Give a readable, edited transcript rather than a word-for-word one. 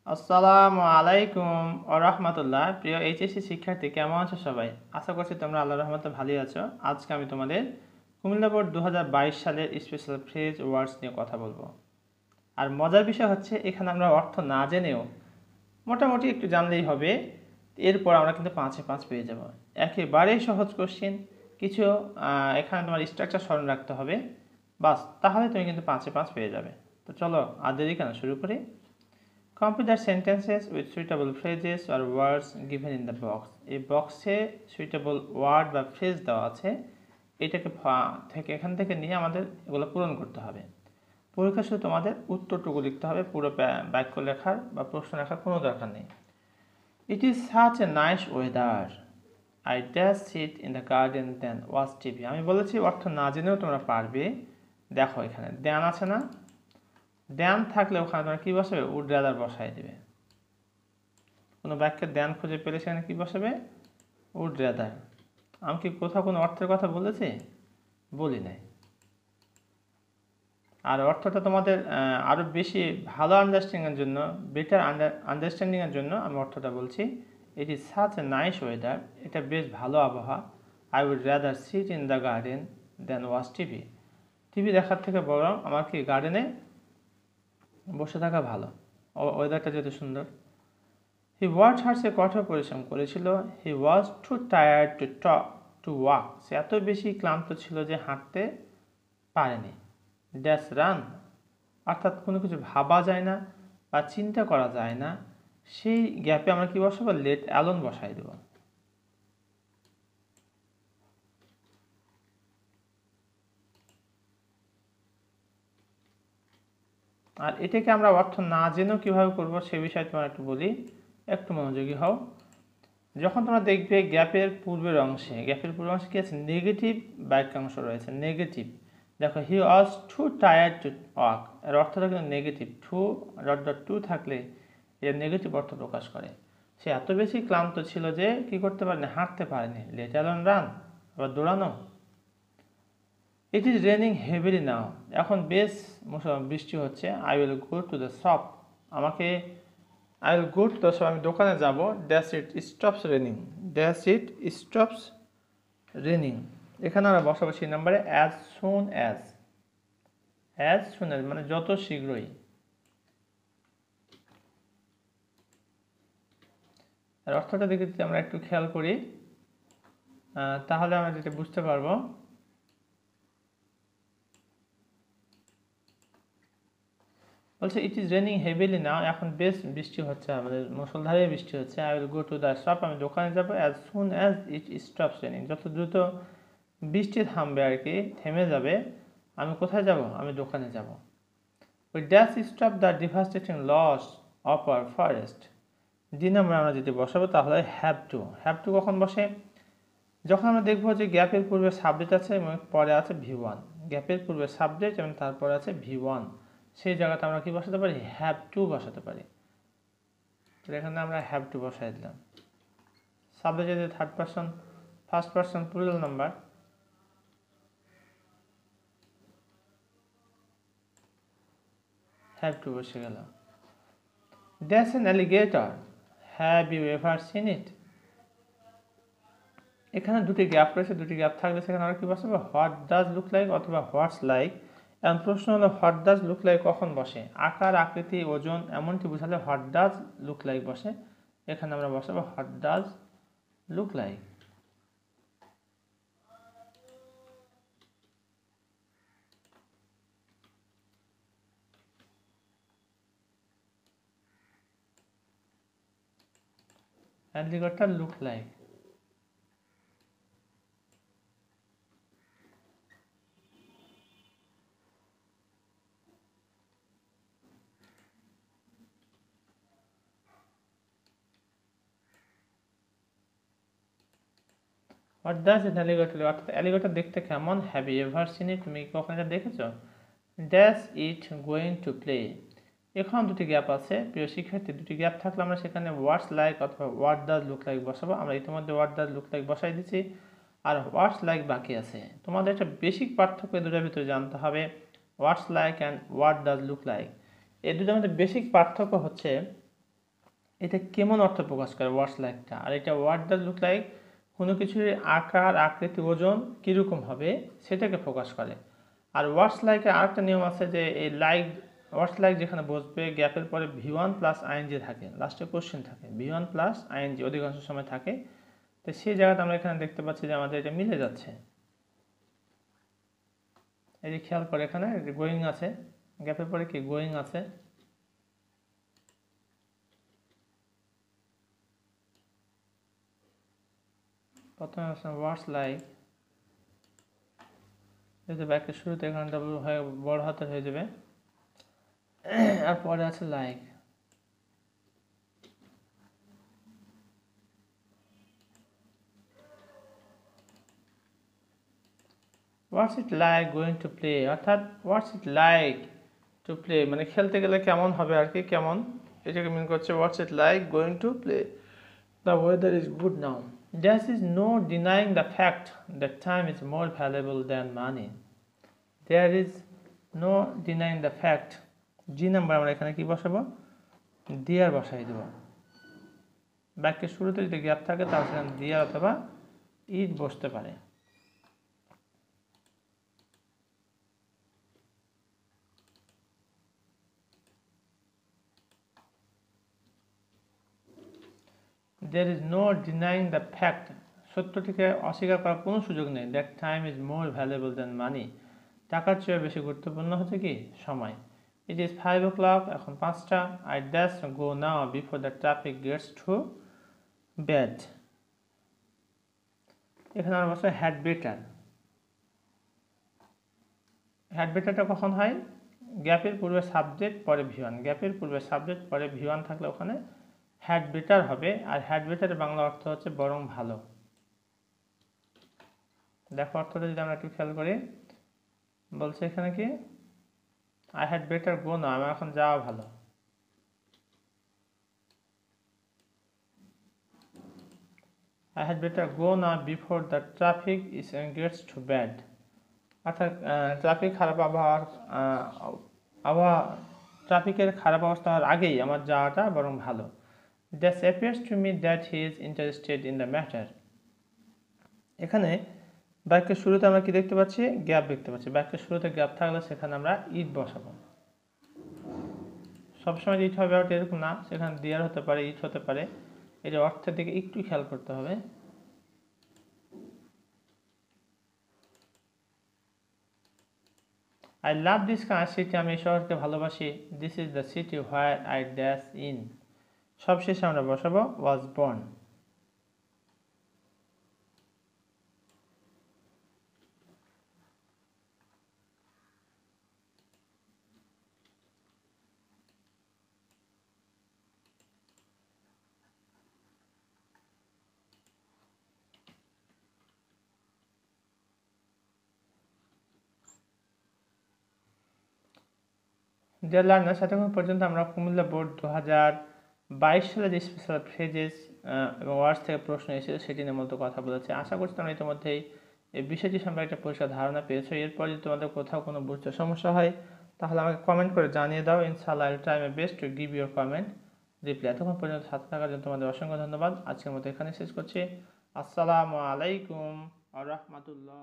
আসসালামু আলাইকুম ও রহমতুল্লাহ। প্রিয় এইচএসসি শিক্ষার্থী, কেমন আছো সবাই? আশা করছি তোমরা আল্লাহর রহমতে ভালোই আছো। আজকে আমি তোমাদের কুমিল্লা বোর্ড 2022 সালের স্পেশাল ফ্রেজ ওয়ার্ডস নিয়ে কথা বলবো। আর মজার বিষয় হচ্ছে, এখানে আমরা অর্থ না জেনেও মোটামুটি একটু জানলেই হবে, এরপর আমরা কিন্তু 5-এ 5 পেয়ে যাব। একেবারেই সহজ কোশ্চেন। কিছু এখানে তোমার স্ট্রাকচার স্মরণ রাখতে হবে, বাস, তাহলে তুমি কিন্তু 5-এ 5 পেয়ে যাবে। তো চলো আর দেরি কেন, শুরু করি। Complete the sentences with suitable phrases or words given in the box. এই বক্সে সুইটেবল ওয়ার্ড বা ফ্রেজ দেওয়া আছে, এটাকে এখান থেকে নিয়ে আমাদের এগুলো পূরণ করতে হবে। পরীক্ষা শুধু তোমাদের উত্তরটুকু লিখতে হবে, পুরো বাক্য লেখার বা প্রশ্ন লেখার কোনো দরকার নেই। It is such a nice weather, I dash sit in the garden then watch TV. আমি বলেছি অর্থ না জেনেও তোমরা পারবে। দেখো এখানে দেন আছে না, দেন থাকলে ওখানে তোমরা কী বসাবে? উড রাদার বসাই দেবে। কোনো বাক্যের দেন খুঁজে পেলে সেখানে কী বসাবে? Would rather. আমি কি কোথাও কোনো অর্থের কথা বলেছি? বলি নাই। আর অর্থটা তোমাদের আরও বেশি ভালো আন্ডারস্ট্যান্ডিংয়ের জন্য, বেটার আন্ডারস্ট্যান্ডিংয়ের জন্য আমি অর্থটা বলছি। It is such a nice weather, এটা বেশ ভালো আবহাওয়া। I would rather sit in the garden then watch TV. TV দেখার থেকে বরং আমার কি গার্ডেনে বসে থাকা ভালো, ওয়েদারটা যেহেতু সুন্দর। হি ওয়ার্কড হার্ড, সে কঠোর পরিশ্রম করেছিল। হি ওয়াজ টু টায়ার্ড টু ওয়াক, সে এত বেশি ক্লান্ত ছিল যে হাঁটতে পারেনি। ড্যাশ রান, অর্থাৎ কোনো কিছু ভাবা যায় না বা চিন্তা করা যায় না, সেই গ্যাপে আমরা কি বসাবো? লেট অ্যালোন বসাই দেব। আর এটাকে আমরা অর্থ না জেনেও কীভাবে করবো সে বিষয়ে তোমার একটু বলি, একটু মনোযোগী হও। যখন তোমরা দেখবে গ্যাপের পূর্বের অংশে কি আছে? নেগেটিভ বাক্যাংশ রয়েছে, নেগেটিভ। দেখো, হি ওয়াজ টু টায়ার্ড টু ওয়াক, এর অর্থটা কিন্তু নেগেটিভ। টু থাকলে এর নেগেটিভ অর্থ প্রকাশ করে। সে এত বেশি ক্লান্ত ছিল যে কি করতে পারেনি? হাঁটতে পারেনি। লেট অ্যালোন রান, আবার দৌড়ানো। It is raining heavily now, এখন বেশ বৃষ্টি হচ্ছে। I will go to the shop, আমাকে I will go to the shop, আমি দোকানে যাব। Dash it stops raining, dash it stops raining. এখানে আমরা বসাবো সেই নাম্বারে অ্যাজ সুন অ্যাজ মানে যত শীঘ্রই। আর অর্থটা দিকে যদি আমরা একটু খেয়াল করি, তাহলে আমরা যেটা বুঝতে পারবো, বলছে ইট ইজ রেনিং হেভিলি নাও, এখন বেশ বৃষ্টি হচ্ছে, আমাদের মুষলধারে বৃষ্টি হচ্ছে। I will go to the shop, আমি দোকানে যাবো। As soon as it stops raining, যত দ্রুত বৃষ্টি থামবে আর কি, থেমে যাবে, আমি কোথায় যাব? আমি দোকানে যাব। We dash stop the devastating loss of our forest. D number আমরা যদি বসাবো তাহলে হ্যাভ টু কখন বসে? যখন আমরা দেখবো যে গ্যাপের পূর্বে সাবজেক্ট আছে এবং পরে আছে V1, গ্যাপের পূর্বে সাবজেক্ট এবং তারপরে আছে V1, সেই জায়গাতে আমরা কি বসাতে পারি? হ্যাভ টু বসাতে পারি। এখানে আমরা হ্যাভ টু বসাই দিলাম। সাবজেক্ট যদি third person, first person plural number, have to বসে গেল। Dash an alligator, have you ever seen it. এখানে দুটি গ্যাপ রয়েছে, দুটি গ্যাপ থাকলে সেখানে আমরা কি বসাবো? হোয়াট ডাজ লুক লাইক অথবা হোয়াটস লাইক। এখন প্রশ্ন হলো হোয়াট ডাজ লুক লাইক কখন বসে? আকার, আকৃতি, ওজন এমনটি বোঝালে হোয়াট ডাজ লুক লাইক বসে। এখানে আমরা বসাবো what does look like. Alligator look like. What does an alligator, অর্থাৎ অ্যালিগেটর দেখতে কেমন? Have you ever seen it, তুমি কখন এটা দেখেছো? Dash it going to play. এখন দুটি গ্যাপ আছে প্রিয় শিক্ষার্থী, দুটি গ্যাপ থাকলে আমরা সেখানে হোয়াটস লাইক অথবা হোয়াট ডাজ লুক লাইক বসাবো। আমরা ইতিমধ্যে হোয়াট ডাজ লুক লাইক বসাই দিচ্ছি, আর হোয়াটস লাইক বাকি আছে। তোমাদের একটা বেসিক পার্থক্য এই দুটার ভিতরে জানতে হবে, what's like and what does look like. এই দুটার মধ্যে বেসিক পার্থক্য হচ্ছে, এটা কেমন অর্থ প্রকাশ করে ওয়ার্ডস লাইকটা, আর এটা ওয়াট ডাজ লুক লাইক কোনো কিছুর আকার আকৃতি ওজন কীরকম হবে সেটাকে প্রকাশ করে। আর ওয়ার্ডস লাইকের আরেকটা নিয়ম আছে যে এই লাইক ওয়ার্ডস লাইক যেখানে বসবে গ্যাপের পরে V1 প্লাস আইএনজি থাকে, লাস্টে কোশ্চেন থাকে, V1 প্লাস আইএনজি অধিকাংশ সময় থাকে। তো সেই জায়গাতে আমরা এখানে দেখতে পাচ্ছি যে আমাদের এটা মিলে যাচ্ছে। এই যে খেয়াল করে এখানে গোয়িং আছে, গ্যাপের পরে কি গোয়িং আছে। প্রথমে আছে ওয়ার্ডস লাইক, যেহেতু ব্যাকের শুরুতে এখানে ডাব্লিউ হয়ে বড় হাতের হয়ে যাবে, আর পরে আছে like. What's it like going to play, অর্থাৎ হোয়াটস ইট লাইক টু প্লে মানে খেলতে গেলে কেমন হবে আর কি, কেমন, এটাকে মিন করছে what's it like going to play. The weather is good now, there is no denying the fact that time is more valuable than money. There is no denying the fact, G number আমরা এখানে কি বসাবো, দিয়ার বসাই দেব। বাক্যের শুরুতে যদি gap থাকে তাহলে সেখানে দিয়ার অথবা ইট বসতে পারে। There is no denying the fact, সত্যটিকে অস্বীকার করার কোনো সুযোগ নেই, that time is more valuable than money, টাকার চেয়ে বেশি গুরুত্বপূর্ণ হচ্ছে কি সময়। It is 5 o'clock, এখন 5টা, I dash go now before the traffic gets too bad. এখানে আমরা বলছি had better, had betterটা কখন হয়, গ্যাপের পূর্বে সাবজেক্ট পরে V1, গ্যাপের পূর্বে সাবজেক্ট পরে V1 থাকলে ওখানে হ্যাড বেটার হবে। আর হ্যাড বেটারের বাংলা অর্থ হচ্ছে বরং ভালো। দেখো অর্থটা যদি আমরা একটু খেয়াল করি, বলছে এখানে কি আই হ্যাড বেটার গো না, আমার এখন যাওয়া ভালো। আই হ্যাড বেটার গো না before the traffic is Gates two bad, অর্থাৎ ট্রাফিক খারাপ ট্রাফিকের খারাপ অবস্থা হওয়ার আগেই আমার যাওয়াটা বরং ভালো। This appears to me that he is interested in the matter. এখানে বাক্যের শুরুতে আমরা কি দেখতে পাচ্ছি, গ্যাপ দেখতে পাচ্ছি। বাক্যের শুরুতে গ্যাপ থাকলে সেখানে আমরা ইট বসাবো। সবসময় ইট হবে ওটা এরকম না, সেখানে দিয়ার হতে পারে, ইট হতে পারে। এটা অর্থের দিকে একটু খেয়াল করতে হবে। I love this city, আমি এই শহরকে ভালোবাসি। This is the city where I dash in, সবশেষে আমরা বসাবো was born. ডিয়ার লার্নার্স, এতক্ষণ পর্যন্ত আমরা কুমিল্লা বোর্ড 2022 সালে যে স্পেশাল ফ্রেজেস এবং ওয়ার্ডস থেকে প্রশ্ন এসেছে সেটি নিয়ে মূলত কথা বলেছে। আশা করছি তোমরা ইতিমধ্যেই এই বিষয়টি সম্পর্কে একটা পরিষ্কার ধারণা পেয়েছো। এরপর যদি তোমাদের কোথাও কোনো বুঝতে সমস্যা হয় তাহলে আমাকে কমেন্ট করে জানিয়ে দাও। ইনশাআল্লাহ I try my best to give your comment reply. এতক্ষণ পর্যন্ত সাথে থাকার জন্য তোমাদের অসংখ্য ধন্যবাদ। আজকের মতো এখানে শেষ করছি। আসসালামু আলাইকুম ওয়া রাহমাতুল্লাহ।